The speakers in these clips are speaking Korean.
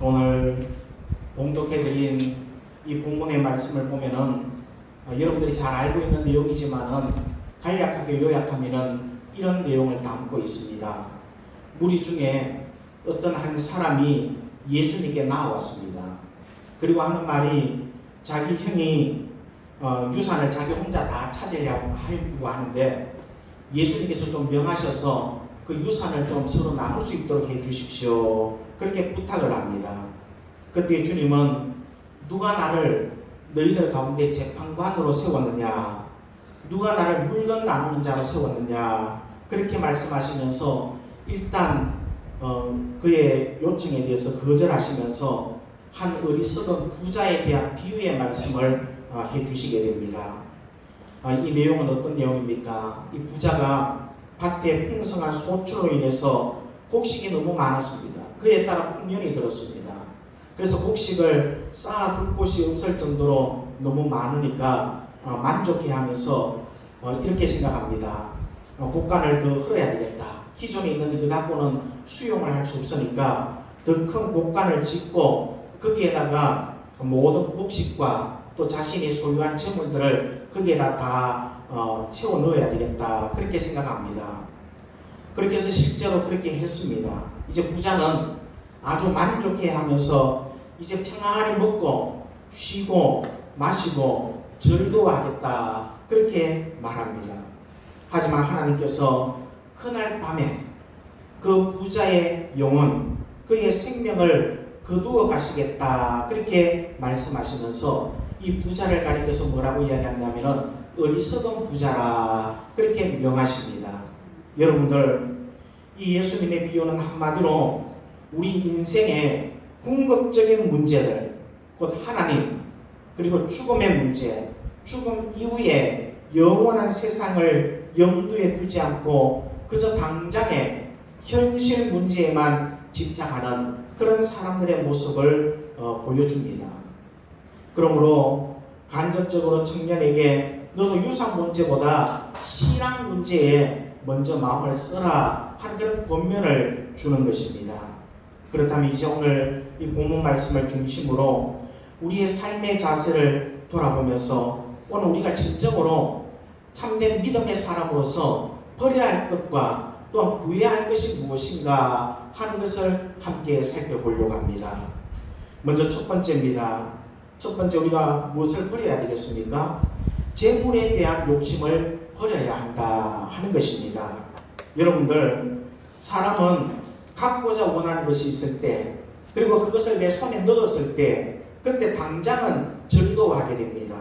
오늘 봉독해드린 이 본문의 말씀을 보면은 여러분들이 잘 알고 있는 내용이지만은 간략하게 요약하면은 이런 내용을 담고 있습니다. 무리 중에 어떤 한 사람이 예수님께 나와왔습니다. 그리고 하는 말이 자기 형이 유산을 자기 혼자 다 찾으려고 하는데 예수님께서 좀 명하셔서 그 유산을 좀 서로 나눌 수 있도록 해 주십시오. 그렇게 부탁을 합니다. 그때 주님은 누가 나를 너희들 가운데 재판관으로 세웠느냐, 누가 나를 물건 나누는 자로 세웠느냐, 그렇게 말씀하시면서 일단 그의 요청에 대해서 거절하시면서 한 어리석은 부자에 대한 비유의 말씀을 해주시게 됩니다. 이 내용은 어떤 내용입니까? 이 부자가 밭에 풍성한 소출로 인해서 곡식이 너무 많았습니다. 그에 따라 풍년이 들었습니다. 그래서 곡식을 쌓아둘 곳이 없을 정도로 너무 많으니까 만족해하면서 이렇게 생각합니다. 곡간을 더 흘어야 되겠다. 기존에 있는 그 갖고는 수용을 할 수 없으니까 더 큰 곡간을 짓고 거기에다가 모든 곡식과 또 자신이 소유한 재물들을 거기에다 다 채워 넣어야 되겠다. 그렇게 생각합니다. 그렇게 해서 실제로 그렇게 했습니다. 이제 부자는 아주 만족해 하면서 이제 평안히 먹고 쉬고 마시고 즐거워하겠다. 그렇게 말합니다. 하지만 하나님께서 그날 밤에 그 부자의 영혼, 그의 생명을 거두어 가시겠다. 그렇게 말씀하시면서 이 부자를 가리켜서 뭐라고 이야기한다면은 어리석은 부자라. 그렇게 명하십니다. 여러분들, 이 예수님의 비유는 한마디로 우리 인생의 궁극적인 문제들, 곧 하나님, 그리고 죽음의 문제, 죽음 이후에 영원한 세상을 염두에 두지 않고 그저 당장의 현실 문제에만 집착하는 그런 사람들의 모습을 보여줍니다. 그러므로 간접적으로 청년에게 너도 유산 문제보다 신앙 문제에 먼저 마음을 써라 하는 그런 권면을 주는 것입니다. 그렇다면 이제 오늘 이 본문 말씀을 중심으로 우리의 삶의 자세를 돌아보면서 오늘 우리가 진정으로 참된 믿음의 사람으로서 버려야 할 것과 또한 구해야 할 것이 무엇인가 하는 것을 함께 살펴보려고 합니다. 먼저 첫 번째입니다. 첫 번째, 우리가 무엇을 버려야 되겠습니까? 재물에 대한 욕심을 버려야 한다 하는 것입니다. 여러분들, 사람은 갖고자 원하는 것이 있을 때, 그리고 그것을 내 손에 넣었을 때, 그때 당장은 즐거워하게 됩니다.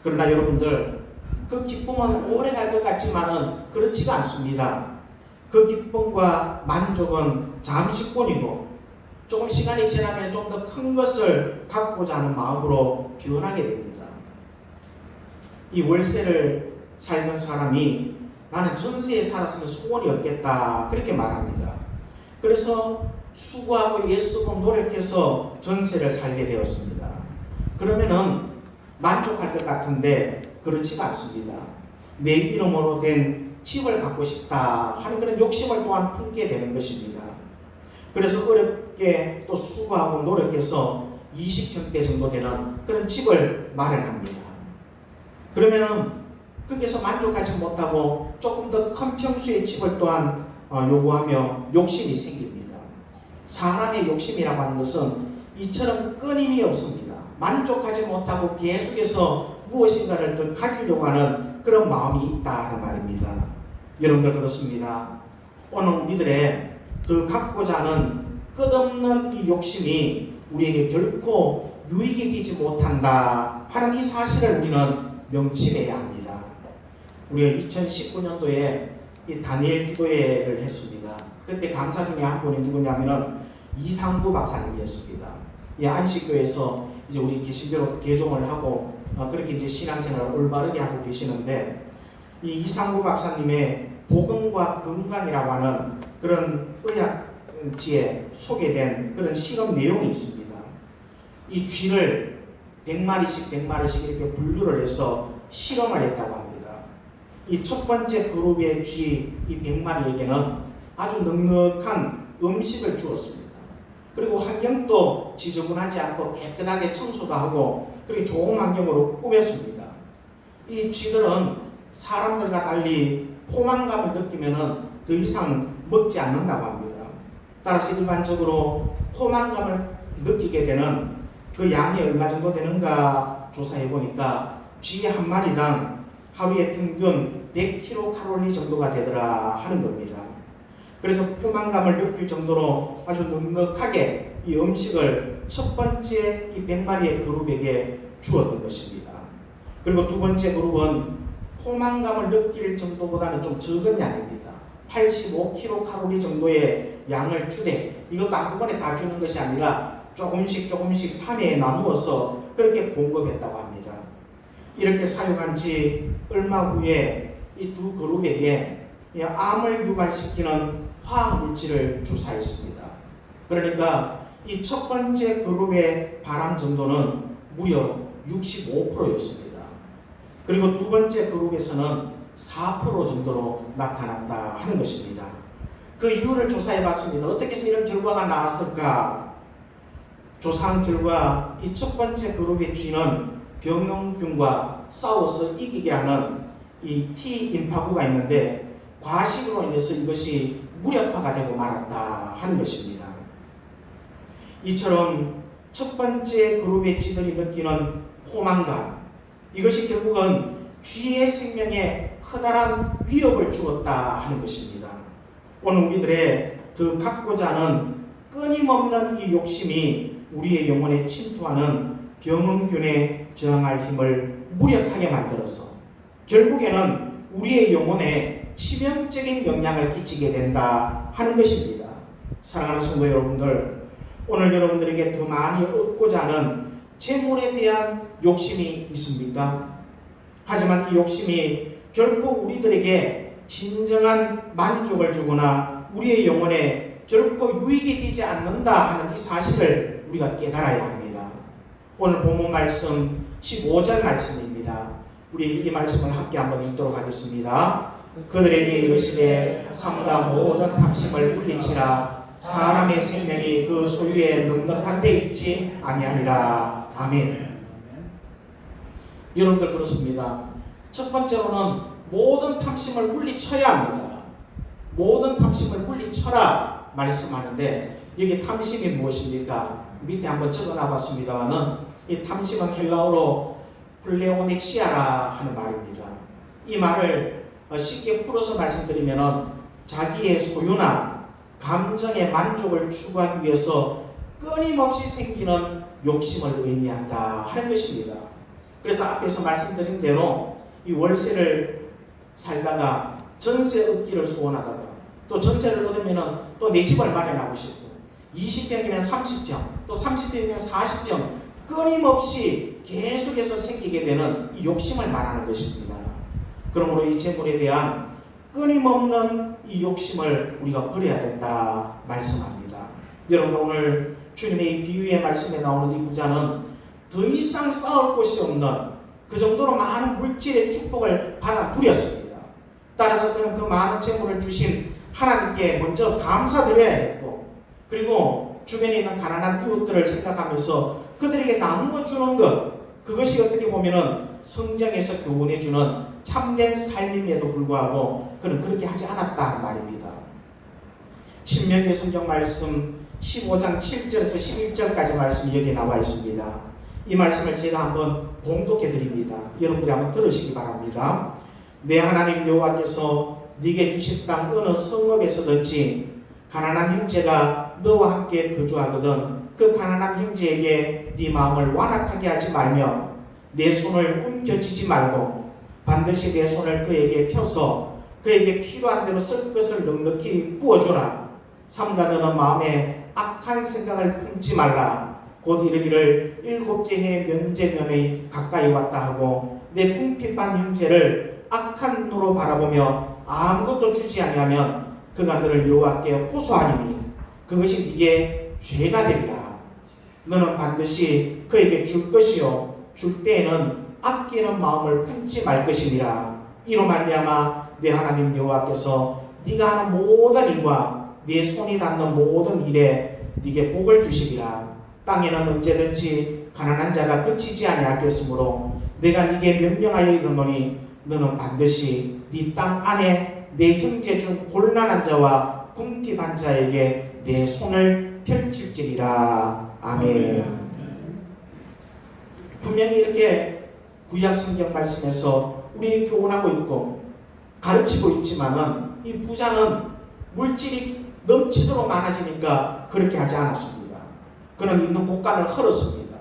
그러나 여러분들, 그 기쁨은 오래 갈 것 같지만은 그렇지가 않습니다. 그 기쁨과 만족은 잠시뿐이고 조금 시간이 지나면 좀 더 큰 것을 갖고자 하는 마음으로 변하게 됩니다. 이 월세를 살던 사람이 나는 전세에 살았으면 소원이 없겠다. 그렇게 말합니다. 그래서 수고하고 애쓰고 노력해서 전세를 살게 되었습니다. 그러면은 만족할 것 같은데 그렇지가 않습니다. 내 이름으로 된 집을 갖고 싶다 하는 그런 욕심을 또한 품게 되는 것입니다. 그래서 어렵게 또 수고하고 노력해서 20평대 정도 되는 그런 집을 마련합니다. 그러면은 거기서 만족하지 못하고 조금 더 큰 평수의 집을 또한 요구하며 욕심이 생깁니다. 사람의 욕심이라고 하는 것은 이처럼 끊임이 없습니다. 만족하지 못하고 계속해서 무엇인가를 더 가지려고 하는 그런 마음이 있다는 말입니다. 여러분들 그렇습니다. 오늘 우리들의 더 갖고자 하는 끝없는 이 욕심이 우리에게 결코 유익이 되지 못한다 하는 이 사실을 우리는 명심해야 합니다. 우리가 2019년도에 이 다니엘 기도회를 했습니다. 그때 강사 중에 한 분이 누구냐면은 이상구 박사님이었습니다. 이 안식교에서 이제 우리 개신교로 개종을 하고 그렇게 이제 신앙생활을 올바르게 하고 계시는데, 이 이상구 박사님의 복음과 건강이라고 하는 그런 의학지에 소개된 그런 실험 내용이 있습니다. 이 쥐를 100마리씩 이렇게 분류를 해서 실험을 했다고 합니다. 이 첫 번째 그룹의 쥐, 이 100마리에게는 아주 넉넉한 음식을 주었습니다. 그리고 환경도 지저분하지 않고 깨끗하게 청소도 하고 그렇게 좋은 환경으로 꾸몄습니다. 이 쥐들은 사람들과 달리 포만감을 느끼면은 더 이상 먹지 않는다고 합니다. 따라서 일반적으로 포만감을 느끼게 되는 그 양이 얼마 정도 되는가 조사해 보니까 쥐 한 마리당 하루에 평균 100kcal 정도가 되더라 하는 겁니다. 그래서 포만감을 느낄 정도로 아주 넉넉하게 이 음식을 첫 번째 이 100마리의 그룹에게 주었던 것입니다. 그리고 두 번째 그룹은 포만감을 느낄 정도보다는 좀 적은 양입니다. 85kcal 정도의 양을 주되 이것도 한꺼번에 다 주는 것이 아니라 조금씩 3회에 나누어서 그렇게 공급했다고 합니다. 이렇게 사용한 지 얼마 후에 이 두 그룹에게 암을 유발시키는 화학 물질을 주사했습니다. 그러니까 이 첫 번째 그룹의 발암 정도는 무려 65%였습니다. 그리고 두 번째 그룹에서는 4% 정도로 나타났다 하는 것입니다. 그 이유를 조사해 봤습니다. 어떻게 해서 이런 결과가 나왔을까? 조사한 결과 이 첫 번째 그룹의 쥐는 병용균과 싸워서 이기게 하는 이 T 임파구가 있는데 과식으로 인해서 이것이 무력화가 되고 말았다 하는 것입니다. 이처럼 첫 번째 그룹의 쥐들이 느끼는 포만감, 이것이 결국은 쥐의 생명에 커다란 위협을 주었다 하는 것입니다. 오늘 우리들의 더 갖고자 하는 끊임없는 이 욕심이 우리의 영혼에 침투하는 병원균에 저항할 힘을 무력하게 만들어서 결국에는 우리의 영혼에 치명적인 영향을 끼치게 된다 하는 것입니다. 사랑하는 성도 여러분들, 오늘 여러분들에게 더 많이 얻고자 하는 재물에 대한 욕심이 있습니까? 하지만 이 욕심이 결코 우리들에게 진정한 만족을 주거나 우리의 영혼에 결코 유익이 되지 않는다 하는 이 사실을 우리가 깨달아야 합니다. 오늘 본문 말씀 15절 말씀입니다. 우리 이 말씀을 함께 한번 읽도록 하겠습니다. 그들에게 이르시되 삼가 모든 탐심을 물리치라. 사람의 생명이 그 소유에 넉넉한 데 있지 아니하니라. 아멘. 여러분들 그렇습니다. 첫 번째로는 모든 탐심을 물리쳐야 합니다. 모든 탐심을 물리쳐라 말씀하는데 여기 탐심이 무엇입니까? 밑에 한번 적어놔봤습니다만은 이 탐심은 헬라어로 플레오넥시아라 하는 말입니다. 이 말을 쉽게 풀어서 말씀드리면은 자기의 소유나 감정의 만족을 추구하기 위해서 끊임없이 생기는 욕심을 의미한다 하는 것입니다. 그래서 앞에서 말씀드린 대로 이 월세를 살다가 전세 얻기를 소원하다가 또 전세를 얻으면은 또 내 집을 마련하고 싶고 20평이면 30평 또 30평이면 40평 끊임없이 계속해서 생기게 되는 이 욕심을 말하는 것입니다. 그러므로 이 재물에 대한 끊임없는 이 욕심을 우리가 버려야 된다 말씀합니다. 여러분 오늘 주님의 이 비유의 말씀에 나오는 이 부자는 더 이상 쌓을 곳이 없는 그 정도로 많은 물질의 축복을 받아 누렸습니다. 따라서 그는 그 많은 재물을 주신 하나님께 먼저 감사드려야 했고 그리고 주변에 있는 가난한 이웃들을 생각하면서 그들에게 나누어 주는 것 그것이 어떻게 보면은 성경에서 교훈해주는 참된 삶임에도 불구하고 그는 그렇게 하지 않았다는 말입니다. 신명기 성경 말씀 15장 7절에서 11절까지 말씀이 여기 나와 있습니다. 이 말씀을 제가 한번 봉독해 드립니다. 여러분들이 한번 들으시기 바랍니다. 내 하나님 여호와께서 네게 주실 땅 어느 성읍에서든지 가난한 형제가 너와 함께 거주하거든 그 가난한 형제에게 네 마음을 완악하게 하지 말며 내 손을 움켜쥐지 말고 반드시 내 손을 그에게 펴서 그에게 필요한 대로 쓸 것을 넉넉히 부어주라. 삼가 너는 마음에 악한 생각을 품지 말라. 곧 이르기를 일곱째 해 면제면에 가까이 왔다 하고 내 궁핍한 형제를 악한 눈으로 바라보며 아무것도 주지 아니하면 그가 너를 여호와께 호소하리니 그것이 네게 죄가 되리라. 너는 반드시 그에게 줄 것이요 줄 때에는 아끼는 마음을 품지 말 것이니라. 이로 말미암아 내 하나님 여호와께서 네가 하는 모든 일과 네 손이 닿는 모든 일에 네게 복을 주시리라. 땅에는 언제든지 가난한 자가 그치지 아니하겠으므로 내가 네게 명령하여 이르노니 너는 반드시 네 땅 안에 내 형제 중 곤란한 자와 궁핍한 자에게 내 손을 펼칠지리라. 아멘. 분명히 이렇게 구약 성경 말씀에서 우리 교훈하고 있고 가르치고 있지만은 이 부자는 물질이 넘치도록 많아지니까 그렇게 하지 않았습니다. 그는 있는 곳간을 헐었습니다.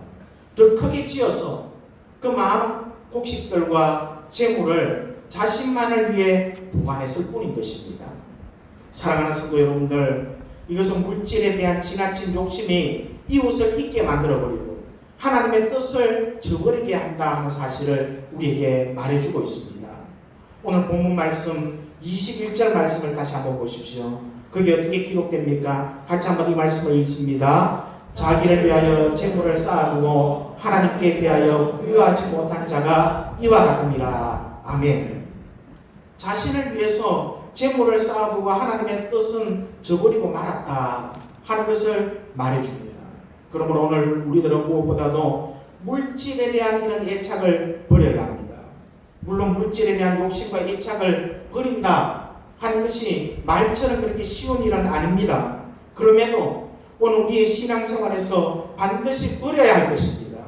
더 크게 지어서 그 많은 곡식들과 재물을 자신만을 위해 보관했을 뿐인 것입니다. 사랑하는 성도 여러분들, 이것은 물질에 대한 지나친 욕심이 이웃을 잊게 만들어버리고 하나님의 뜻을 저버리게 한다 하는 사실을 우리에게 말해주고 있습니다. 오늘 본문 말씀 21절 말씀을 다시 한번 보십시오. 그게 어떻게 기록됩니까? 같이 한번 이 말씀을 읽습니다. 자기를 위하여 재물을 쌓아두고 하나님께 대하여 부유하지 못한 자가 이와 같으니라. 아멘. 자신을 위해서 재물을 쌓아두고 하나님의 뜻은 저버리고 말았다 하는 것을 말해줍니다. 그러므로 오늘 우리들은 무엇보다도 물질에 대한 이런 애착을 버려야 합니다. 물론 물질에 대한 욕심과 애착을 버린다 하는 것이 말처럼 그렇게 쉬운 일은 아닙니다. 그럼에도 오늘 우리의 신앙생활에서 반드시 버려야 할 것입니다.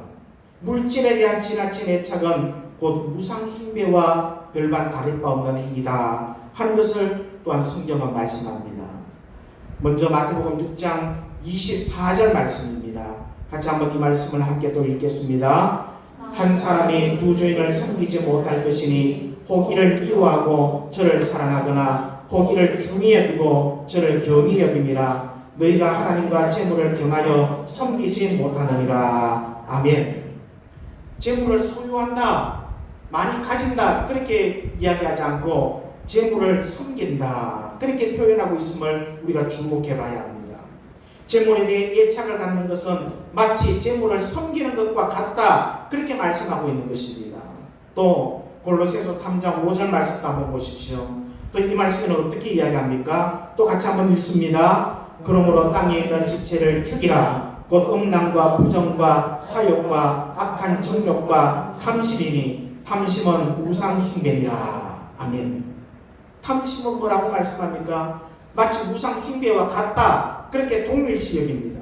물질에 대한 지나친 애착은 곧 우상숭배와 별반 다를 바 없는 행위다 하는 것을 또한 성경은 말씀합니다. 먼저 마태복음 6장 24절 말씀입니다. 같이 한번 이 말씀을 함께 또 읽겠습니다. 한 사람이 두 주인을 섬기지 못할 것이니 혹 이를 미워하고 저를 사랑하거나 혹 이를 중히 여기고 저를 경히 여김이라. 너희가 하나님과 재물을 겸하여 섬기지 못하느니라. 아멘. 재물을 소유한다, 많이 가진다 그렇게 이야기하지 않고 재물을 섬긴다 그렇게 표현하고 있음을 우리가 주목해 봐야 합니다. 재물에 대해 애착을 갖는 것은 마치 재물을 섬기는 것과 같다 그렇게 말씀하고 있는 것입니다. 또 골로새서 3장 5절 말씀도 한번 보십시오. 또 이 말씀은 어떻게 이야기합니까? 또 같이 한번 읽습니다. 그러므로 땅에 있는 지체를 죽이라. 곧 음란과 부정과 사욕과 악한 정욕과 탐심이니 탐심은 우상숭배니라. 아멘. 탐심은 뭐라고 말씀합니까? 마치 우상숭배와 같다 그렇게 동일시 여깁니다.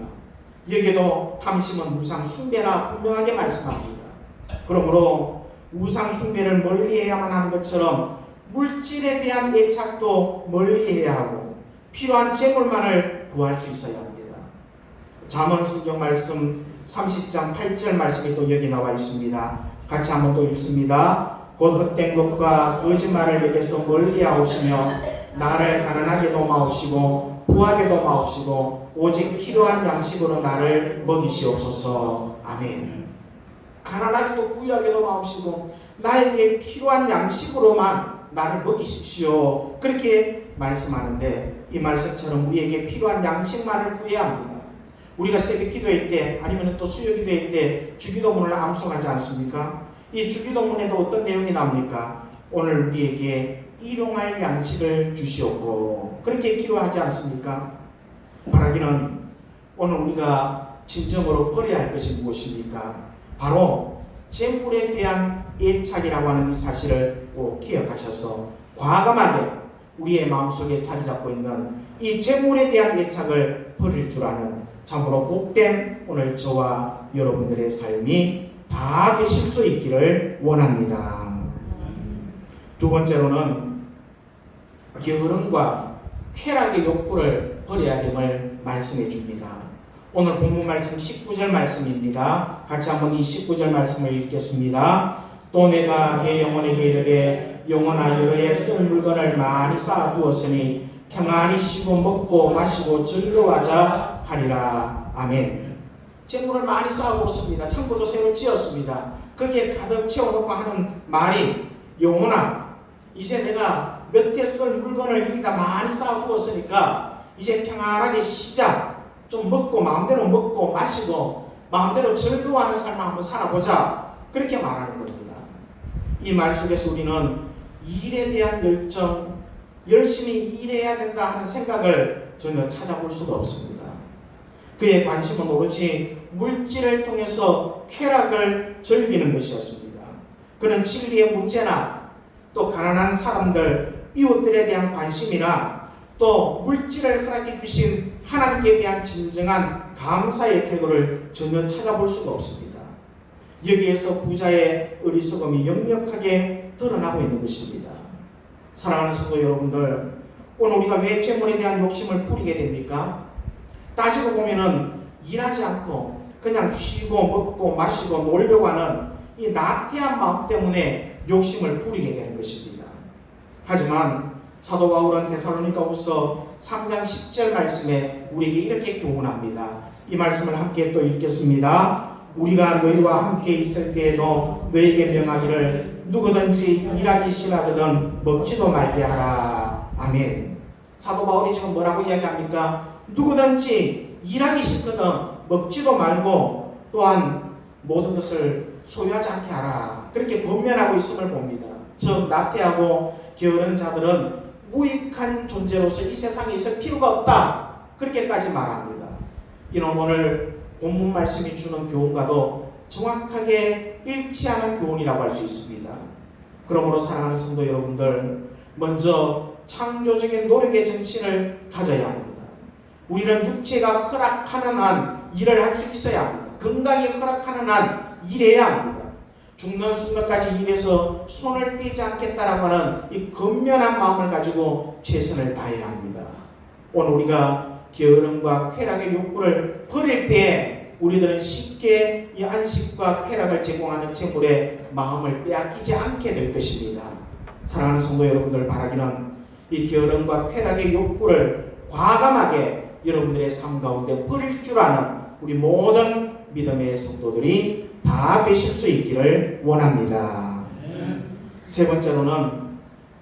여기에도 탐심은 우상숭배라 분명하게 말씀합니다. 그러므로 우상숭배를 멀리해야만 하는 것처럼 물질에 대한 애착도 멀리해야 하고 필요한 재물만을 구할 수 있어야 합니다. 잠언 성경 말씀 30장 8절 말씀이 또 여기 나와 있습니다. 같이 한번 또 읽습니다. 곧 헛된 것과 거짓말을 내게서 멀리하오시며 나를 가난하게도 마옵시고 부하게도 마옵시고 오직 필요한 양식으로 나를 먹이시옵소서. 아멘. 가난하게도 부유하게도 마옵시고 나에게 필요한 양식으로만 나를 먹이십시오 그렇게 말씀하는데, 이 말씀처럼 우리에게 필요한 양식만을 구해야 합니다. 우리가 새벽 기도회 때 아니면 또 수요 기도회 때 주기도문을 암송하지 않습니까? 이 주기도문에도 어떤 내용이 나옵니까? 오늘 우리에게 일용할 양식을 주시옵고 그렇게 기도하지 않습니까? 말하기는 오늘 우리가 진정으로 버려야 할 것이 무엇입니까? 바로 재물에 대한 애착이라고 하는 이 사실을 꼭 기억하셔서 과감하게 우리의 마음속에 자리 잡고 있는 이 재물에 대한 애착을 버릴 줄 아는 참으로 복된 오늘 저와 여러분들의 삶이 다 되실 수 있기를 원합니다. 두 번째로는 게으름과 쾌락의 욕구를 버려야 됨을 말씀해 줍니다. 오늘 본문 말씀 19절 말씀입니다. 같이 한번 이 19절 말씀을 읽겠습니다. 또 내가 내 영혼에게 이르되 영혼아 여러의 쓸 물건을 많이 쌓아두었으니 평안히 쉬고 먹고 마시고 즐거워하자 하리라. 아멘. 재물을 많이 쌓아두었습니다. 창고도 새로 지었습니다. 거기에 가득 채워놓고 하는 말이 영혼아 이제 내가 몇 해 쓸 물건을 여기다 많이 쌓아두었으니까 이제 평안하게 쉬자. 좀 먹고 마음대로 먹고 마시고 마음대로 즐거워하는 삶을 한번 살아보자 그렇게 말하는 겁니다. 이 말 속에서 우리는 일에 대한 열정, 열심히 일해야 된다 하는 생각을 전혀 찾아볼 수가 없습니다. 그의 관심은 오로지 물질을 통해서 쾌락을 즐기는 것이었습니다. 그는 진리의 문제나 또 가난한 사람들, 이웃들에 대한 관심이나 또 물질을 허락해 주신 하나님께 대한 진정한 감사의 태도를 전혀 찾아볼 수가 없습니다. 여기에서 부자의 어리석음이 역력하게 드러나고 있는 것입니다. 사랑하는 성도 여러분들, 오늘 우리가 왜 재물에 대한 욕심을 부리게 됩니까? 따지고 보면은 일하지 않고 그냥 쉬고 먹고 마시고 놀려고 하는 이 나태한 마음 때문에 욕심을 부리게 되는 것입니다. 하지만 사도 바울은 데살로니가후서 3장 10절 말씀에 우리에게 이렇게 교훈합니다. 이 말씀을 함께 또 읽겠습니다. 우리가 너희와 함께 있을 때에도 너희에게 명하기를 누구든지 일하기 싫어하거든 먹지도 말게 하라. 아멘. 사도 바울이 지금 뭐라고 이야기합니까? 누구든지 일하기 싫거든 먹지도 말고 또한 모든 것을 소유하지 않게 하라. 그렇게 권면하고 있음을 봅니다. 즉 나태하고 게으른 자들은 무익한 존재로서 이 세상에 있을 필요가 없다. 그렇게까지 말합니다. 이는 오늘 본문 말씀이 주는 교훈과도 정확하게 일치하는 교훈이라고 할 수 있습니다. 그러므로 사랑하는 성도 여러분들, 먼저 창조적인 노력의 정신을 가져야 합니다. 우리는 육체가 허락하는 한 일을 할 수 있어야 합니다. 건강이 허락하는 한 일해야 합니다. 죽는 순간까지 일해서 손을 떼지 않겠다라고 하는 이 근면한 마음을 가지고 최선을 다해야 합니다. 오늘 우리가 게으름과 쾌락의 욕구를 버릴 때 우리들은 쉽게 이 안식과 쾌락을 제공하는 재물에 마음을 빼앗기지 않게 될 것입니다. 사랑하는 성도 여러분들, 바라기는 이 게으름과 쾌락의 욕구를 과감하게 여러분들의 삶 가운데 버릴 줄 아는 우리 모든 믿음의 성도들이 다 되실 수 있기를 원합니다. 세 번째로는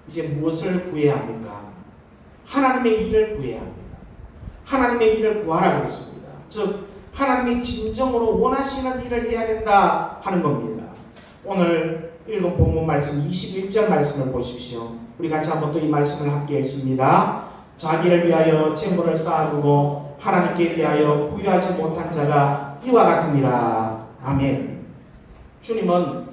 이제 무엇을 구해야 합니까? 하나님의 일을 구해야 합니다. 하나님의 일을 구하라고 했습니다. 즉 하나님이 진정으로 원하시는 일을 해야 된다 하는 겁니다. 오늘 읽은 본문 말씀 21절 말씀을 보십시오. 우리 같이 한번 또 이 말씀을 함께 읽습니다. 자기를 위하여 재물을 쌓아두고 하나님께 대하여 부유하지 못한 자가 이와 같으니라. 아멘. 주님은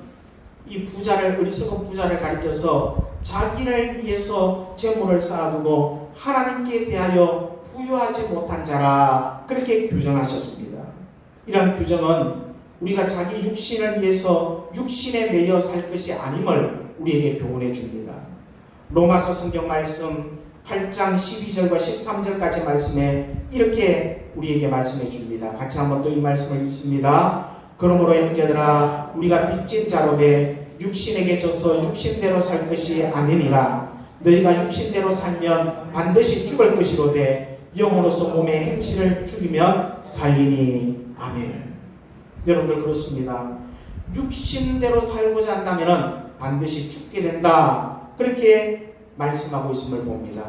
이 부자를, 어리석은 부자를 가리켜서 자기를 위해서 재물을 쌓아두고 하나님께 대하여 부유하지 못한 자라 그렇게 규정하셨습니다. 이런 규정은 우리가 자기 육신을 위해서 육신에 매여 살 것이 아님을 우리에게 교훈해 줍니다. 로마서 성경 말씀 8장 12절과 13절까지 말씀에 이렇게 우리에게 말씀해 줍니다. 같이 한번 또 이 말씀을 읽습니다. 그러므로 형제들아, 우리가 빚진 자로 돼 육신에게 져서 육신대로 살 것이 아니니라. 너희가 육신대로 살면 반드시 죽을 것이로되 영으로서 몸의 행실을 죽이면 살리니. 아멘. 여러분들 그렇습니다. 육신대로 살고자 한다면 반드시 죽게 된다. 그렇게 말씀하고 있음을 봅니다.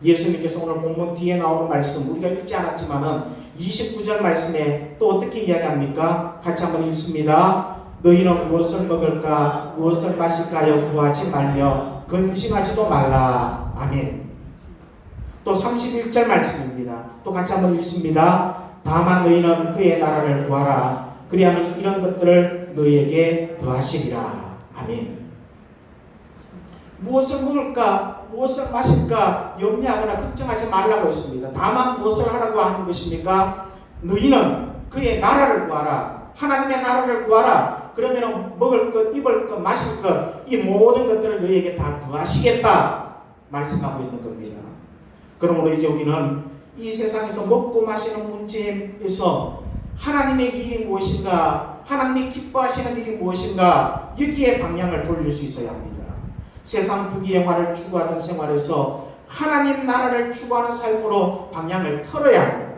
예수님께서 오늘 본문 뒤에 나오는 말씀 우리가 읽지 않았지만은 29절 말씀에 또 어떻게 이야기합니까? 같이 한번 읽습니다. 너희는 무엇을 먹을까 무엇을 마실까요 구하지 말며 근심하지도 말라. 아멘. 또 31절 말씀입니다. 또 같이 한번 읽습니다. 다만 너희는 그의 나라를 구하라. 그리하면 이런 것들을 너희에게 더하시리라. 아멘. 무엇을 먹을까 무엇을 마실까 염려하거나 걱정하지 말라고 했습니다. 다만 무엇을 하라고 하는 것입니까? 너희는 그의 나라를 구하라. 하나님의 나라를 구하라. 그러면 먹을 것, 입을 것, 마실 것, 이 모든 것들을 너희에게 다 더하시겠다 말씀하고 있는 겁니다. 그러므로 이제 우리는 이 세상에서 먹고 마시는 문제에서 하나님의 일이 무엇인가, 하나님이 기뻐하시는 일이 무엇인가, 여기에 방향을 돌릴 수 있어야 합니다. 세상 부귀영화를 추구하던 생활에서 하나님 나라를 추구하는 삶으로 방향을 틀어야 합니다.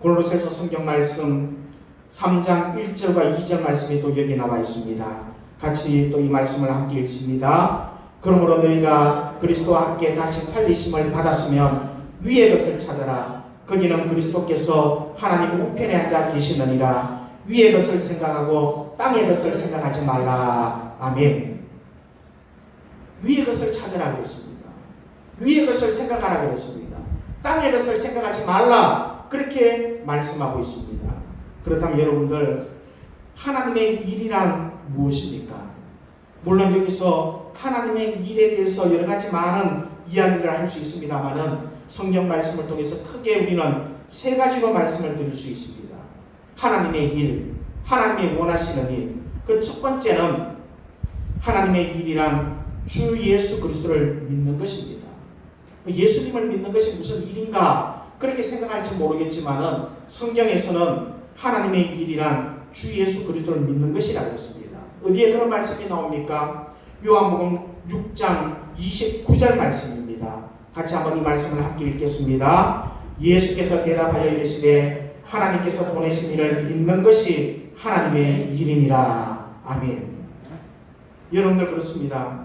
골로새서 성경 말씀 3장 1절과 2절 말씀이 또 여기 나와 있습니다. 같이 또 이 말씀을 함께 읽습니다. 그러므로 너희가 그리스도와 함께 다시 살리심을 받았으면 위의 것을 찾아라. 거기는 그리스도께서 하나님 우편에 앉아 계시느니라. 위의 것을 생각하고 땅의 것을 생각하지 말라. 아멘. 위의 것을 찾으라 그랬습니다. 위의 것을 생각하라 그랬습니다. 땅의 것을 생각하지 말라. 그렇게 말씀하고 있습니다. 그렇다면 여러분들, 하나님의 일이란 무엇입니까? 물론 여기서 하나님의 일에 대해서 여러 가지 많은 이야기를 할 수 있습니다만은 성경 말씀을 통해서 크게 우리는 세 가지로 말씀을 드릴 수 있습니다. 하나님의 일, 하나님의 원하시는 일. 그 첫 번째는 하나님의 일이란 주 예수 그리스도를 믿는 것입니다. 예수님을 믿는 것이 무슨 일인가 그렇게 생각할지 모르겠지만은 성경에서는 하나님의 일이란 주 예수 그리스도를 믿는 것이라고 했습니다. 어디에 그런 말씀이 나옵니까? 요한복음 6장 29절 말씀입니다. 같이 한번 이 말씀을 함께 읽겠습니다. 예수께서 대답하여 이르시되 하나님께서 보내신 이를 믿는 것이 하나님의 일이니라. 아멘. 여러분들 그렇습니다.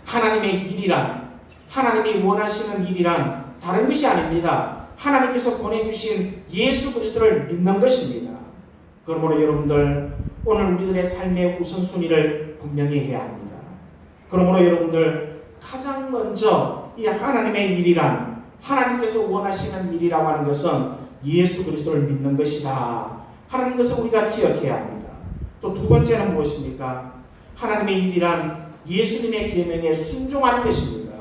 하나님의 일이란, 하나님이 원하시는 일이란 다른 것이 아닙니다. 하나님께서 보내주신 예수 그리스도를 믿는 것입니다. 그러므로 여러분들, 오늘 우리들의 삶의 우선순위를 분명히 해야 합니다. 그러므로 여러분들, 가장 먼저 이 하나님의 일이란, 하나님께서 원하시는 일이라고 하는 것은 예수 그리스도를 믿는 것이다 하는 것을 우리가 기억해야 합니다. 또 두 번째는 무엇입니까? 하나님의 일이란 예수님의 계명에 순종하는 것입니다.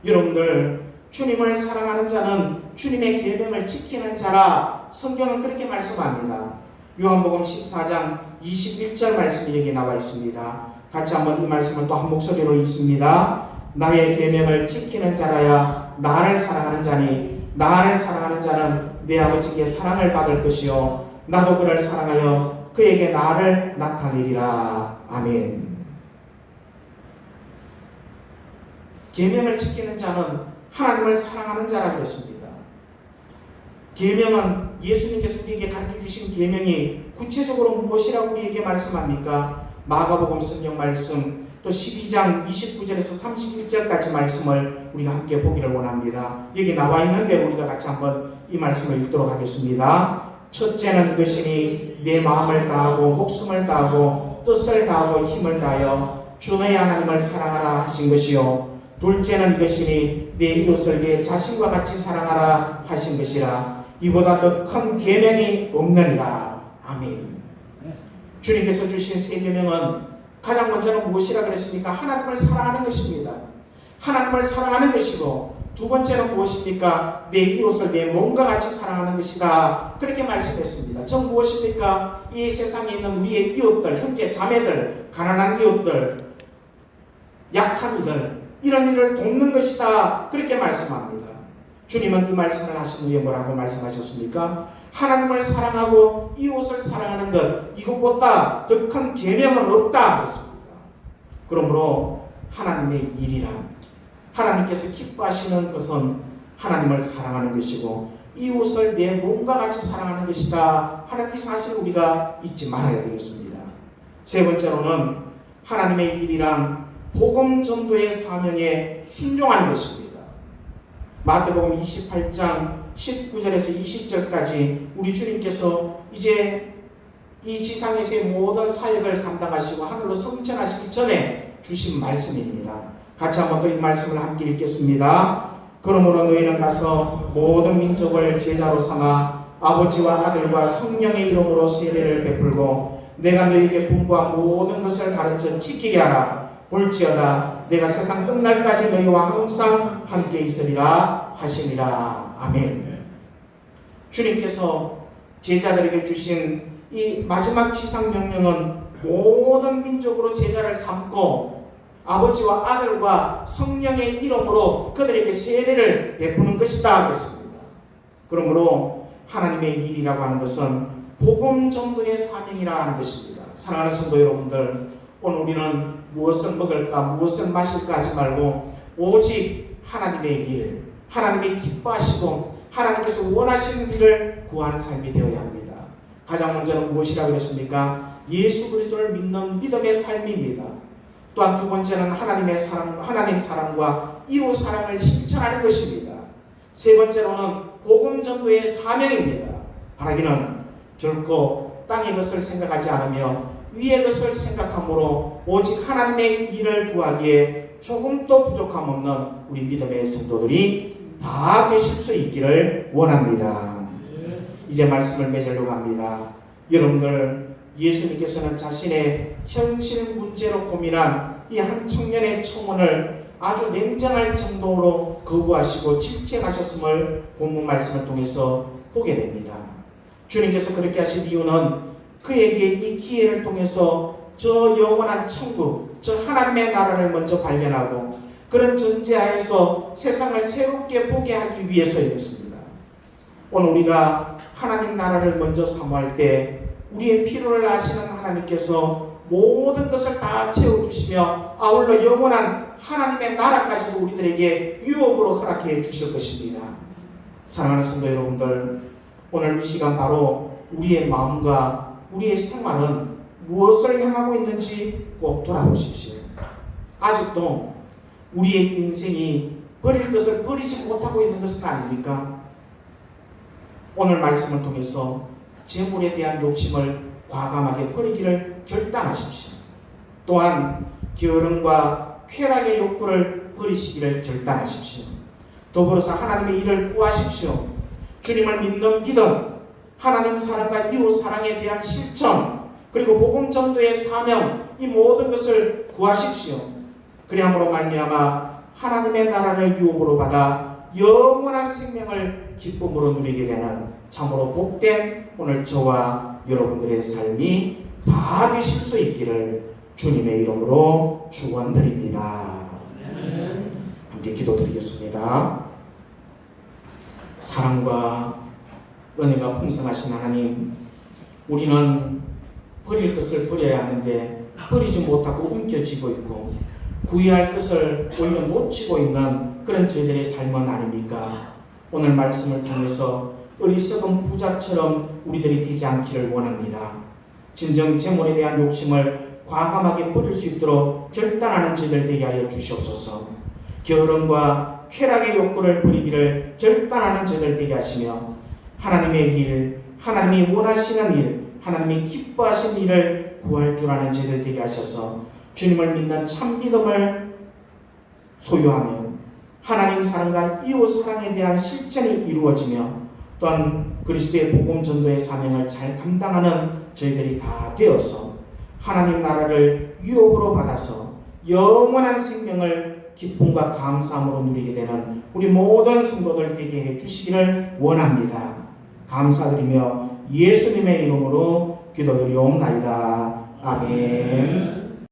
여러분들, 주님을 사랑하는 자는 주님의 계명을 지키는 자라 성경은 그렇게 말씀합니다. 요한복음 14장 21절 말씀이 여기 나와 있습니다. 같이 한번 이 말씀을 또 한 목소리로 읽습니다. 나의 계명을 지키는 자라야 나를 사랑하는 자니 나를 사랑하는 자는 내 아버지께 사랑을 받을 것이요 나도 그를 사랑하여 그에게 나를 나타내리라. 아멘. 계명을 지키는 자는 하나님을 사랑하는 자라고 했습니다. 계명은 예수님께서 우리에게 가르쳐 주신 계명이 구체적으로 무엇이라고 우리에게 말씀합니까? 마가복음 성경 말씀 또 12장 29절에서 31절까지 말씀을 우리가 함께 보기를 원합니다. 여기 나와 있는 대로 우리가 같이 한번 이 말씀을 읽도록 하겠습니다. 첫째는 이것이니 내 마음을 다하고 목숨을 다하고 뜻을 다하고 힘을 다하여 주 너의 하나님을 사랑하라 하신 것이요 둘째는 이것이니 내 이웃을 내 자신과 같이 사랑하라 하신 것이라. 이보다 더 큰 계명이 없느니라. 아멘. 주님께서 주신 세 계명은 가장 먼저는 무엇이라 그랬습니까? 하나님을 사랑하는 것입니다. 하나님을 사랑하는 것이고 두 번째는 무엇입니까? 내 이웃을 내 몸과 같이 사랑하는 것이다. 그렇게 말씀했습니다. 전 무엇입니까? 이 세상에 있는 우리의 이웃들, 형제 자매들, 가난한 이웃들, 약한 이들, 이런 일을 돕는 것이다. 그렇게 말씀합니다. 주님은 이 말씀을 하신 후에 뭐라고 말씀하셨습니까? 하나님을 사랑하고 이웃을 사랑하는 것, 이것보다 더 큰 계명은 없다 했습니다. 그러므로 하나님의 일이란, 하나님께서 기뻐하시는 것은 하나님을 사랑하는 것이고 이웃을 내 몸과 같이 사랑하는 것이다 하는 이 사실을 우리가 잊지 말아야 되겠습니다. 세 번째로는 하나님의 일이란 복음 전도의 사명에 순종하는 것입니다. 마태복음 28장 19절에서 20절까지 우리 주님께서 이제 이 지상에서의 모든 사역을 감당하시고 하늘로 승천하시기 전에 주신 말씀입니다. 같이 한번 더 이 말씀을 함께 읽겠습니다. 그러므로 너희는 가서 모든 민족을 제자로 삼아 아버지와 아들과 성령의 이름으로 세례를 베풀고 내가 너희에게 분부한 모든 것을 가르쳐 지키게 하라. 볼지어다 내가 세상 끝날까지 너희와 항상 함께 있으리라 하시니라. 아멘. 주님께서 제자들에게 주신 이 마지막 지상 명령은 모든 민족으로 제자를 삼고 아버지와 아들과 성령의 이름으로 그들에게 세례를 베푸는 것이다 그랬습니다. 그러므로 하나님의 일이라고 하는 것은 복음 전도의 사명이라 하는 것입니다. 사랑하는 성도 여러분들, 오늘 우리는 무엇을 먹을까 무엇을 마실까 하지 말고 오직 하나님의 일, 하나님이 기뻐하시고 하나님께서 원하시는 일을 구하는 삶이 되어야 합니다. 가장 먼저는 무엇이라고 했습니까? 예수 그리스도를 믿는 믿음의 삶입니다. 또한 두 번째는 하나님 사랑과 이웃 사랑을 실천하는 것입니다. 세 번째로는 복음 전도의 사명입니다. 바라기는 결코 땅의 것을 생각하지 않으며 위의 것을 생각함으로 오직 하나님의 일을 구하기에 조금도 부족함 없는 우리 믿음의 성도들이 다 되실 수 있기를 원합니다. 이제 말씀을 맺으려고 합니다. 여러분들, 예수님께서는 자신의 현실 문제로 고민한 이 한 청년의 청혼을 아주 냉정할 정도로 거부하시고 질책하셨음을 본문 말씀을 통해서 보게 됩니다. 주님께서 그렇게 하신 이유는 그에게 이 기회를 통해서 저 영원한 천국, 저 하나님의 나라를 먼저 발견하고 그런 전제하에서 세상을 새롭게 보게 하기 위해서였습니다. 오늘 우리가 하나님 나라를 먼저 사모할 때 우리의 필요를 아시는 하나님께서 모든 것을 다 채워주시며 아울러 영원한 하나님의 나라까지도 우리들에게 유업으로 허락해 주실 것입니다. 사랑하는 성도 여러분들, 오늘 이 시간 바로 우리의 마음과 우리의 생활은 무엇을 향하고 있는지 꼭 돌아보십시오. 아직도 우리의 인생이 버릴 것을 버리지 못하고 있는 것은 아닙니까? 오늘 말씀을 통해서 재물에 대한 욕심을 과감하게 버리기를 결단하십시오. 또한 게으름과 쾌락의 욕구를 버리시기를 결단하십시오. 더불어서 하나님의 일을 구하십시오. 주님을 믿는 믿음, 하나님 사랑과 이웃 사랑에 대한 실천, 그리고 복음 전도의 사명, 이 모든 것을 구하십시오. 그리함으로 말미암아 하나님의 나라를 유업으로 받아 영원한 생명을 기쁨으로 누리게 되는 참으로 복된 오늘 저와 여러분들의 삶이 다 되실 수 있기를 주님의 이름으로 축원드립니다. 함께 기도드리겠습니다. 사랑과 은혜가 풍성하신 하나님, 우리는 버릴 것을 버려야 하는데 버리지 못하고 움켜쥐고 있고 구해야 할 것을 오히려 놓치고 있는 그런 저희들의 삶은 아닙니까? 오늘 말씀을 통해서 어리석은 부자처럼 우리들이 되지 않기를 원합니다. 진정 재물에 대한 욕심을 과감하게 버릴 수 있도록 결단하는 저희들 되게 하여 주시옵소서. 게으름과 쾌락의 욕구를 버리기를 결단하는 저희들 되게 하시며 하나님의 일, 하나님이 원하시는 일, 하나님이 기뻐하신 일을 구할 줄 아는 저희들 되게 하셔서 주님을 믿는 참 믿음을 소유하며 하나님 사랑과 이웃 사랑에 대한 실천이 이루어지며 또한 그리스도의 복음 전도의 사명을 잘 감당하는 저희들이 다 되어서 하나님 나라를 유업으로 받아서 영원한 생명을 기쁨과 감사함으로 누리게 되는 우리 모든 성도들 되게 해주시기를 원합니다. 감사드리며 예수님의 이름으로 기도드리옵나이다. 아멘.